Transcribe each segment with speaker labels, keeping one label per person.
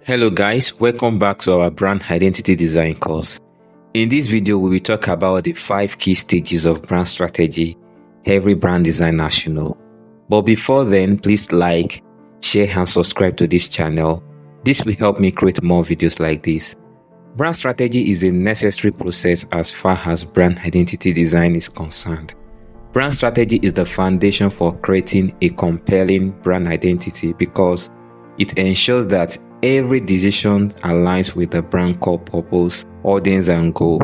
Speaker 1: Hello guys, welcome back to our brand identity design course. In this video, we will talk about the 5 key stages of brand strategy every brand designer should know. But before then, please like, share and subscribe to this channel. This will help me create more videos like this. Brand strategy is a necessary process as far as brand identity design is concerned. Brand strategy is the foundation for creating a compelling brand identity because it ensures that every decision aligns with the brand core purpose, audience, and goal.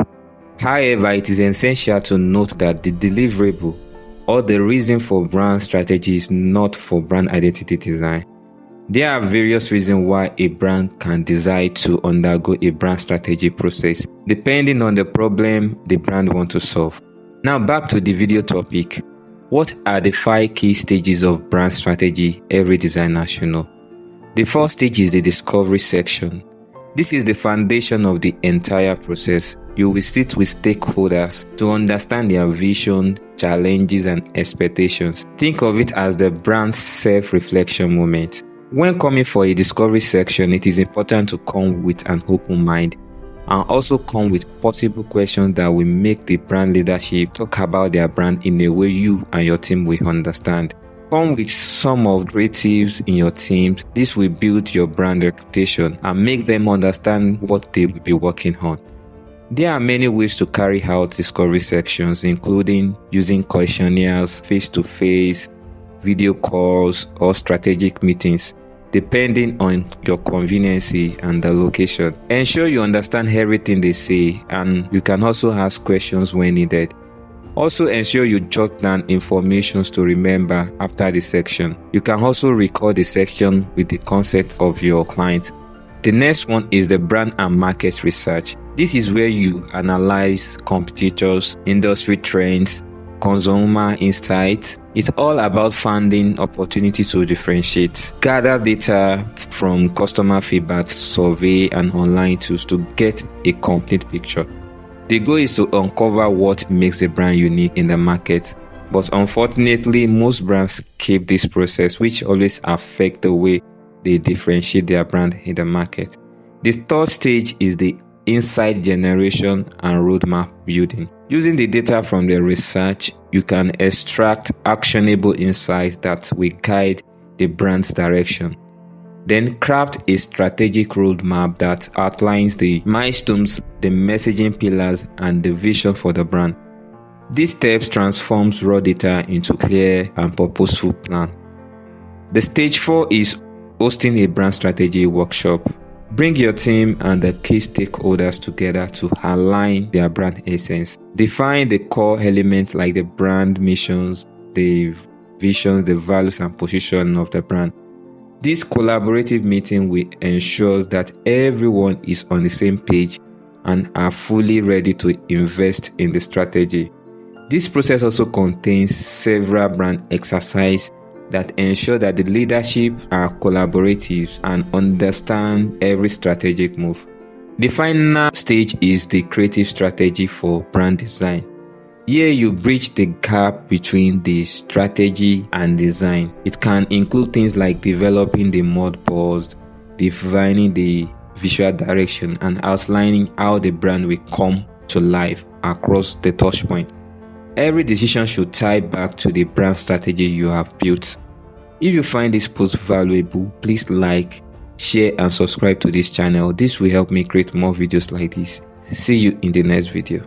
Speaker 1: However, it is essential to note that the deliverable or the reason for brand strategy is not for brand identity design. There are various reasons why a brand can decide to undergo a brand strategy process, depending on the problem the brand wants to solve. Now back to the video topic. What are the 5 key stages of brand strategy every designer should know? The first stage is the discovery section. This is the foundation of the entire process. You will sit with stakeholders to understand their vision, challenges, and expectations. Think of it as the brand's self-reflection moment. When coming for a discovery section, it is important to come with an open mind and also come with possible questions that will make the brand leadership talk about their brand in a way you and your team will understand. Come with some of the creatives in your team. This will build your brand reputation and make them understand what they will be working on. There are many ways to carry out discovery sections, including using questionnaires, face-to-face, video calls, or strategic meetings, depending on your convenience and the location. Ensure you understand everything they say, and you can also ask questions when needed. Also ensure you jot down information to remember after the section. You can also record the section with the consent of your client. The next one is the brand and market research. This is where you analyze competitors, industry trends, consumer insights. It's all about finding opportunities to differentiate. Gather data from customer feedback, survey, and online tools to get a complete picture. The goal is to uncover what makes a brand unique in the market, but unfortunately, most brands skip this process, which always affects the way they differentiate their brand in the market. The third stage is the insight generation and roadmap building. Using the data from the research, you can extract actionable insights that will guide the brand's direction. Then craft a strategic roadmap that outlines the milestones, the messaging pillars, and the vision for the brand. These steps transforms raw data into clear and purposeful plan. The stage 4 is hosting a brand strategy workshop. Bring your team and the key stakeholders together to align their brand essence. Define the core elements like the brand missions, the visions, the values, and position of the brand. This collaborative meeting will ensure that everyone is on the same page and are fully ready to invest in the strategy. This process also contains several brand exercises that ensure that the leadership are collaborative and understand every strategic move. The final stage is the creative strategy for brand design. Here you bridge the gap between the strategy and design. It can include things like developing the mood boards, defining the visual direction, and outlining how the brand will come to life across the touchpoint. Every decision should tie back to the brand strategy you have built. If you find this post valuable, please like, share, and subscribe to this channel. This will help me create more videos like this. See you in the next video.